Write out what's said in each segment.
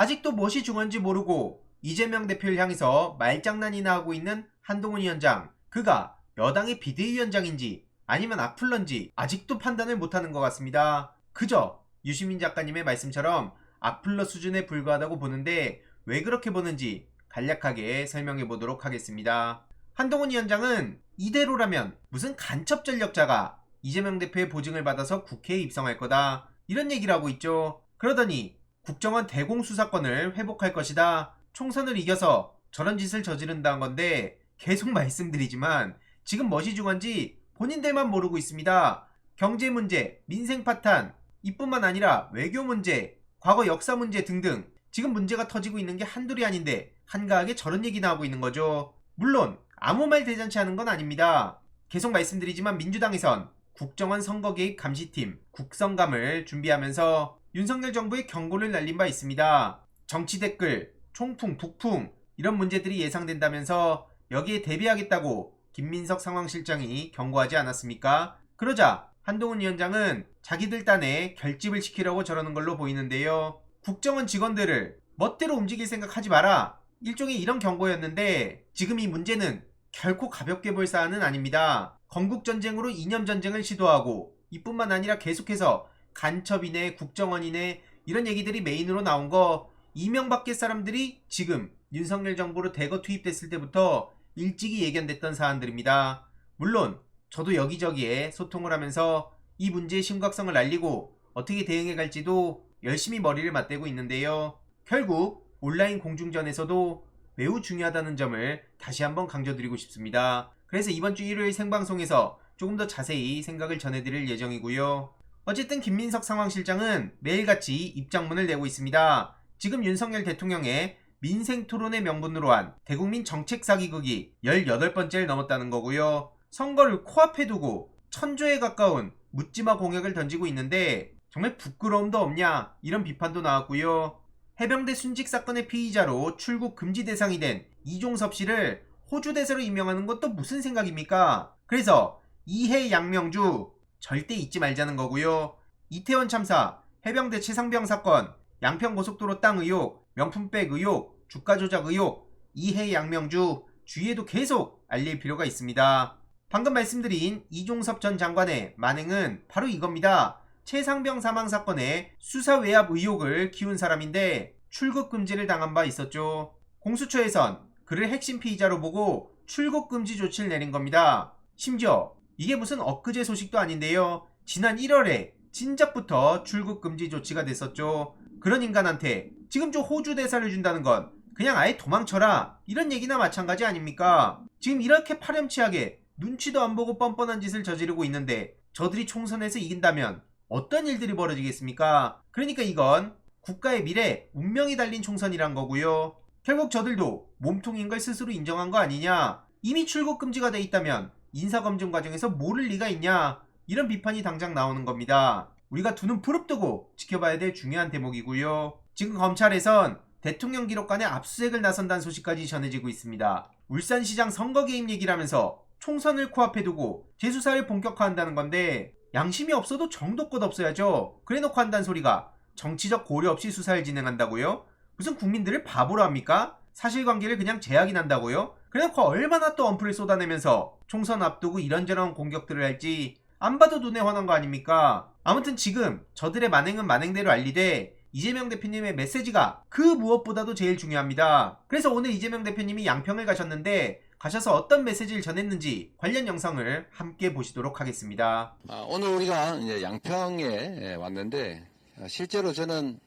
아직도 무엇이 중요한지 모르고 이재명 대표를 향해서 말장난이나 하고 있는 한동훈 위원장, 그가 여당의 비대위원장인지 아니면 악플러인지 아직도 판단을 못하는 것 같습니다. 그저 유시민 작가님의 말씀처럼 악플러 수준에 불과하다고 보는데 왜 그렇게 보는지 간략하게 설명해 보도록 하겠습니다. 한동훈 위원장은 이대로라면 무슨 간첩 전력자가 이재명 대표의 보증을 받아서 국회에 입성할 거다, 이런 얘기를 하고 있죠. 그러더니 국정원 대공수사권을 회복할 것이다, 총선을 이겨서 저런 짓을 저지른다는 건데, 계속 말씀드리지만 지금 무엇이 중요한지 본인들만 모르고 있습니다. 경제 문제, 민생 파탄, 이뿐만 아니라 외교 문제, 과거 역사 문제 등등 지금 문제가 터지고 있는 게 한둘이 아닌데 한가하게 저런 얘기나 하고 있는 거죠. 물론 아무 말 대잔치 하는 건 아닙니다. 계속 말씀드리지만 민주당에선 국정원 선거 개입 감시팀 국선감을 준비하면서 윤석열 정부의 경고를 날린 바 있습니다. 정치 댓글, 총풍, 북풍 이런 문제들이 예상된다면서 여기에 대비하겠다고 김민석 상황실장이 경고하지 않았습니까? 그러자 한동훈 위원장은 자기들 딴에 결집을 시키려고 저러는 걸로 보이는데요. 국정원 직원들을 멋대로 움직일 생각하지 마라, 일종의 이런 경고였는데, 지금 이 문제는 결코 가볍게 볼 사안은 아닙니다. 건국전쟁으로 이념전쟁을 시도하고 이뿐만 아니라 계속해서 간첩이네 국정원이네 이런 얘기들이 메인으로 나온 거, 이명박계 사람들이 지금 윤석열 정부로 대거 투입됐을 때부터 일찍이 예견됐던 사안들입니다. 물론 저도 여기저기에 소통을 하면서 이 문제의 심각성을 알리고 어떻게 대응해 갈지도 열심히 머리를 맞대고 있는데요. 결국 온라인 공중전에서도 매우 중요하다는 점을 다시 한번 강조드리고 싶습니다. 그래서 이번 주 일요일 생방송에서 조금 더 자세히 생각을 전해드릴 예정이고요. 어쨌든 김민석 상황실장은 매일같이 입장문을 내고 있습니다. 지금 윤석열 대통령의 민생토론의 명분으로 한 대국민 정책사기극이 18번째를 넘었다는 거고요. 선거를 코앞에 두고 천조에 가까운 묻지마 공약을 던지고 있는데 정말 부끄러움도 없냐, 이런 비판도 나왔고요. 해병대 순직 사건의 피의자로 출국 금지 대상이 된 이종섭 씨를 호주 대사로 임명하는 것도 무슨 생각입니까? 그래서 이해 양명주 절대 잊지 말자는 거고요. 이태원 참사, 해병대 최상병 사건, 양평고속도로 땅 의혹, 명품백 의혹, 주가 조작 의혹, 이해 양명주 주위에도 계속 알릴 필요가 있습니다. 방금 말씀드린 이종섭 전 장관의 만행은 바로 이겁니다. 최상병 사망 사건의 수사 외압 의혹을 키운 사람인데 출국 금지를 당한 바 있었죠. 공수처에선 그를 핵심 피의자로 보고 출국 금지 조치를 내린 겁니다. 심지어 이게 무슨 엊그제 소식도 아닌데요. 지난 1월에 진작부터 출국 금지 조치가 됐었죠. 그런 인간한테 지금 저 호주 대사를 준다는 건 그냥 아예 도망쳐라, 이런 얘기나 마찬가지 아닙니까? 지금 이렇게 파렴치하게 눈치도 안 보고 뻔뻔한 짓을 저지르고 있는데 저들이 총선에서 이긴다면 어떤 일들이 벌어지겠습니까? 그러니까 이건 국가의 미래, 운명이 달린 총선이란 거고요. 결국 저들도 몸통인 걸 스스로 인정한 거 아니냐, 이미 출국 금지가 돼 있다면 인사검증 과정에서 모를 리가 있냐, 이런 비판이 당장 나오는 겁니다. 우리가 두 눈 부릅뜨고 지켜봐야 될 중요한 대목이고요. 지금 검찰에선 대통령 기록관에 압수수색을 나선다는 소식까지 전해지고 있습니다. 울산시장 선거 개입 얘기를 하면서 총선을 코앞에 두고 재수사를 본격화한다는 건데, 양심이 없어도 정도껏 없어야죠. 그래놓고 한다는 소리가 정치적 고려 없이 수사를 진행한다고요? 무슨 국민들을 바보로 합니까? 사실관계를 그냥 제약이 난다고요? 그래놓고 얼마나 또 언플을 쏟아내면서 총선 앞두고 이런저런 공격들을 할지 안 봐도 눈에 환한 거 아닙니까? 아무튼 지금 저들의 만행은 만행대로 알리되 이재명 대표님의 메시지가 그 무엇보다도 제일 중요합니다. 그래서 오늘 이재명 대표님이 양평을 가셨는데 가셔서 어떤 메시지를 전했는지 관련 영상을 함께 보시도록 하겠습니다. 오늘 우리가 이제 양평에 왔는데, 실제로 저는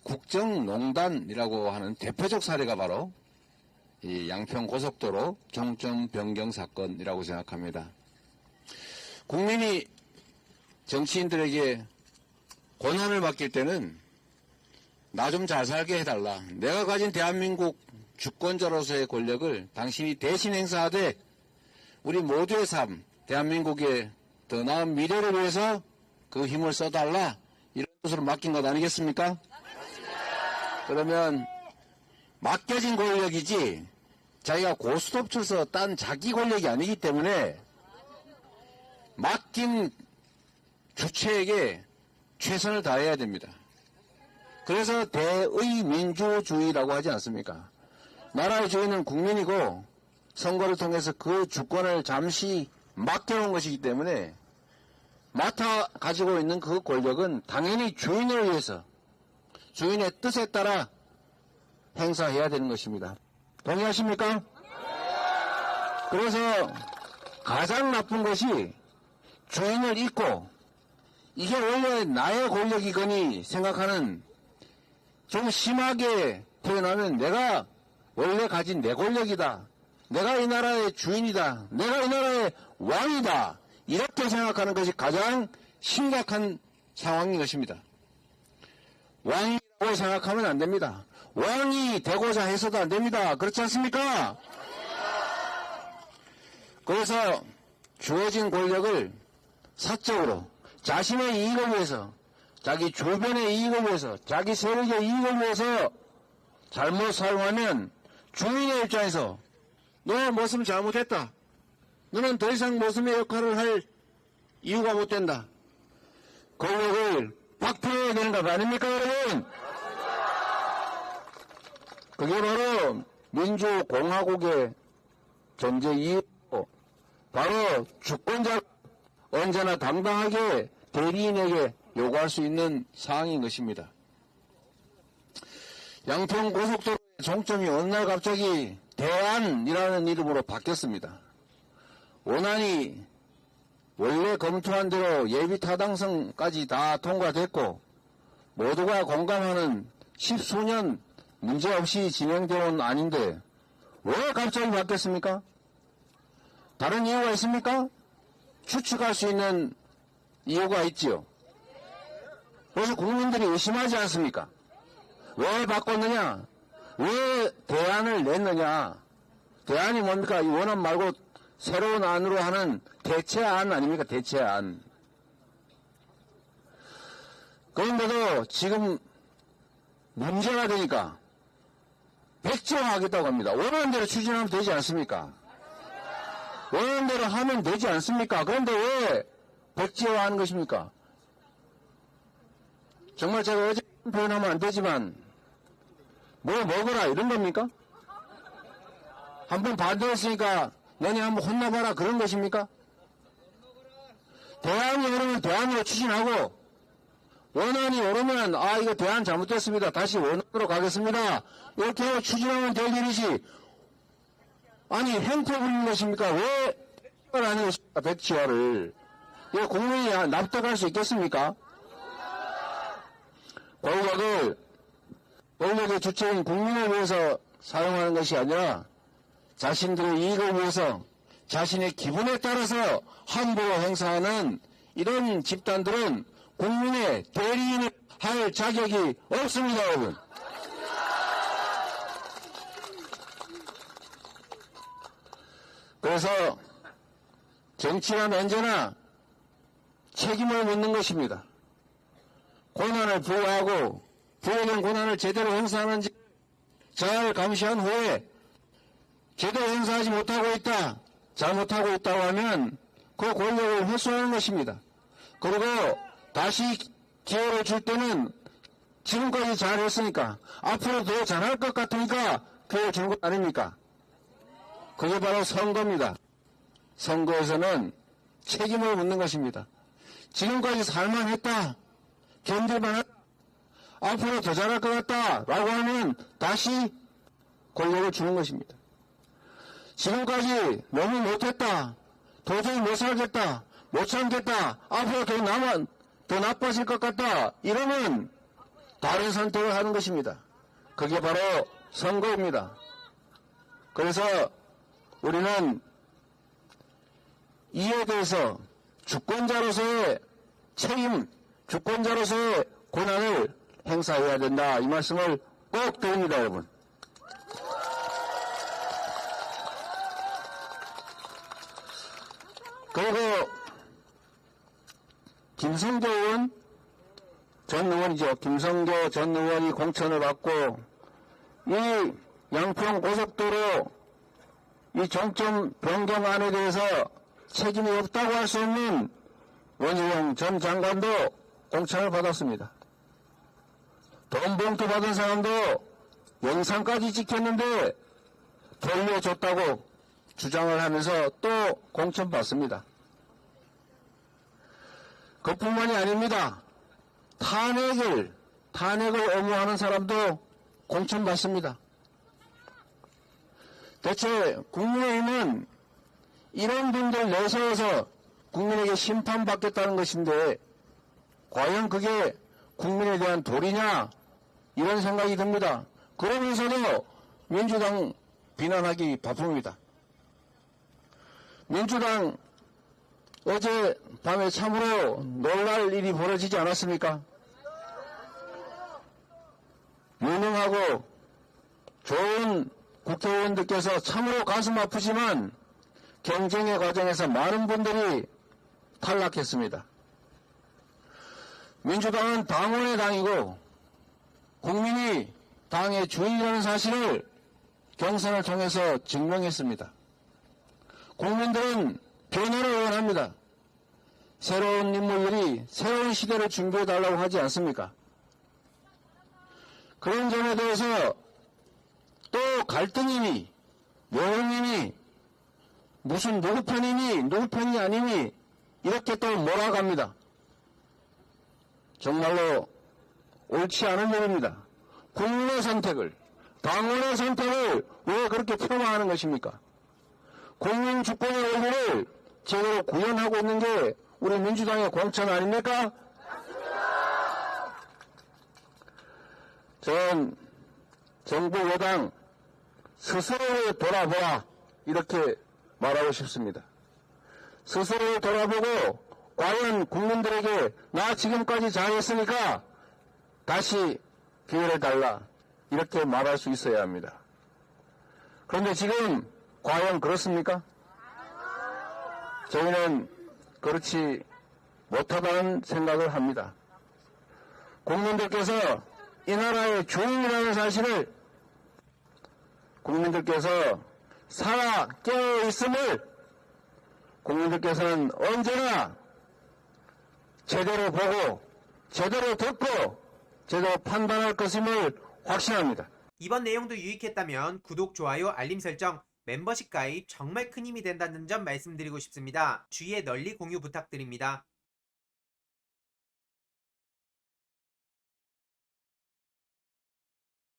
국정농단이라고 하는 대표적 사례가 바로 이 양평 고속도로 종점 변경 사건이라고 생각합니다. 국민이 정치인들에게 권한을 맡길 때는 나 좀 잘 살게 해달라, 내가 가진 대한민국 주권자로서의 권력을 당신이 대신 행사하되 우리 모두의 삶, 대한민국의 더 나은 미래를 위해서 그 힘을 써달라, 이런 것으로 맡긴 것 아니겠습니까? 그러면 맡겨진 권력이지 자기가 고스톱 쳐서 딴 자기 권력이 아니기 때문에 맡긴 주체에게 최선을 다해야 됩니다. 그래서 대의 민주주의라고 하지 않습니까? 나라의 주인은 국민이고 선거를 통해서 그 주권을 잠시 맡겨놓은 것이기 때문에 맡아 가지고 있는 그 권력은 당연히 주인을 위해서 주인의 뜻에 따라 행사해야 되는 것입니다. 동의하십니까? 그래서 가장 나쁜 것이 주인을 잊고 이게 원래 나의 권력이거니 생각하는, 좀 심하게 표현하면 내가 원래 가진 내 권력이다, 내가 이 나라의 주인이다, 내가 이 나라의 왕이다, 이렇게 생각하는 것이 가장 심각한 상황인 것입니다. 왕이라고 생각하면 안 됩니다. 왕이 되고자 해서도 안 됩니다. 그렇지 않습니까? 그래서 주어진 권력을 사적으로 자신의 이익을 위해서, 자기 주변의 이익을 위해서, 자기 세력의 이익을 위해서 잘못 사용하면 주인의 입장에서 너 무슨 잘못했다, 너는 더 이상 모습의 역할을 할 이유가 못 된다, 권력을 박탈해야 되는 거 아닙니까, 여러분? 그게 바로 민주공화국의 존재 이유고, 바로 주권자 언제나 당당하게 대리인에게 요구할 수 있는 사항인 것입니다. 양평 고속도로의 종점이 어느 날 갑자기 대안이라는 이름으로 바뀌었습니다. 원안이 원래 검토한 대로 예비 타당성까지 다 통과됐고 모두가 공감하는 10수년 문제없이 진행되어 온 안인데 왜 갑자기 바뀌었습니까? 다른 이유가 있습니까? 추측할 수 있는 이유가 있지요. 그래서 국민들이 의심하지 않습니까? 왜 바꿨느냐? 왜 대안을 냈느냐? 대안이 뭡니까? 이 원안 말고 새로운 안으로 하는 대체안 아닙니까? 대체안. 그런데도 지금 문제가 되니까 백지화하겠다고 합니다. 원하는 대로 추진하면 되지 않습니까? 원하는 대로 하면 되지 않습니까? 그런데 왜 백지화하는 것입니까? 정말 제가 어제 표현하면 안 되지만 뭐 먹어라 이런 겁니까? 한번 반대했으니까 너네 한번 혼나봐라 그런 것입니까? 대안이 오르면 대안으로 추진하고 원안이 오르면 아 이거 대안 잘못됐습니다, 다시 원안으로 가겠습니다, 이렇게 하고 추진하면 될 일이지, 아니 행패 부리는 것입니까? 왜 백지화를 하는 것입니까? 백지화를. 이거 국민이 납득할 수 있겠습니까? 권력의 주체인 국민을 위해서 사용하는 것이 아니라 자신들의 이익을 위해서 자신의 기분에 따라서 함부로 행사하는 이런 집단들은 국민의 대리인을 할 자격이 없습니다, 여러분. 그래서 정치란 언제나 책임을 묻는 것입니다. 권한을 부여하고 부여된 권한을 제대로 행사하는지 잘 감시한 후에 제대로 행사하지 못하고 있다, 잘못하고 있다고 하면 그 권력을 회수하는 것입니다. 그리고 다시 기회를 줄 때는 지금까지 잘했으니까 앞으로 더 잘할 것 같으니까 기회를 주는 것 아닙니까? 그게 바로 선거입니다. 선거에서는 책임을 묻는 것입니다. 지금까지 살만했다, 견딜만하다, 앞으로 더 잘할 것 같다 라고 하면 다시 권력을 주는 것입니다. 지금까지 너무 못했다, 도저히 못 살겠다, 못 참겠다, 앞으로 더 나빠질 것 같다 이러면 다른 선택을 하는 것입니다. 그게 바로 선거입니다. 그래서 우리는 이에 대해서 주권자로서의 책임, 주권자로서의 권한을 행사해야 된다, 이 말씀을 꼭 드립니다, 여러분. 그리고 김성교 전 의원이죠. 김성교 전 의원이 공천을 받고 이 양평 고속도로 이 종점 변경안에 대해서 책임이 없다고 할 수 없는 원희룡 전 장관도 공천을 받았습니다. 돈 봉투 받은 사람도 영상까지 찍혔는데 돌려줬다고 주장을 하면서 또 공천받습니다. 그뿐만이 아닙니다. 탄핵을 엄호하는 사람도 공천받습니다. 대체 국민의힘은 이런 분들 내세워서 국민에게 심판받겠다는 것인데 과연 그게 국민에 대한 도리냐 이런 생각이 듭니다. 그러면서도 민주당 비난하기 바쁩니다. 민주당 어제 밤에 참으로 놀랄 일이 벌어지지 않았습니까? 유능하고 좋은 국회의원들께서 참으로 가슴 아프지만 경쟁의 과정에서 많은 분들이 탈락했습니다. 민주당은 당원의 당이고 국민이 당의 주인이라는 사실을 경선을 통해서 증명했습니다. 국민들은 변화를 원합니다. 새로운 인물들이 새로운 시대를 준비해달라고 하지 않습니까? 그런 점에 대해서 또 갈등이니 여론이니 무슨 누구 편이니 누구 편이 아니니 이렇게 또 몰아갑니다. 정말로 옳지 않은 일입니다. 국민의 선택을, 당원의 선택을 왜 그렇게 폄하하는 것입니까? 국민 주권의 원리를 제대로 구현하고 있는 게 우리 민주당의 공천 아닙니까? 전 정부 여당 스스로를 돌아보라 이렇게 말하고 싶습니다. 스스로를 돌아보고 과연 국민들에게 나 지금까지 잘했으니까 다시 기회를 달라 이렇게 말할 수 있어야 합니다. 그런데 지금 과연 그렇습니까? 저희는 그렇지 못하다는 생각을 합니다. 국민들께서 이 나라의 주인이라는 사실을 국민들께서 살아 깨어 있음을 국민들께서는 언제나 제대로 보고 제대로 듣고 제대로 판단할 것임을 확신합니다. 이번 내용도 유익했다면 구독, 좋아요, 알림 설정, 멤버십 가입 정말 큰 힘이 된다는 점 말씀드리고 싶습니다. 주위에 널리 공유 부탁드립니다.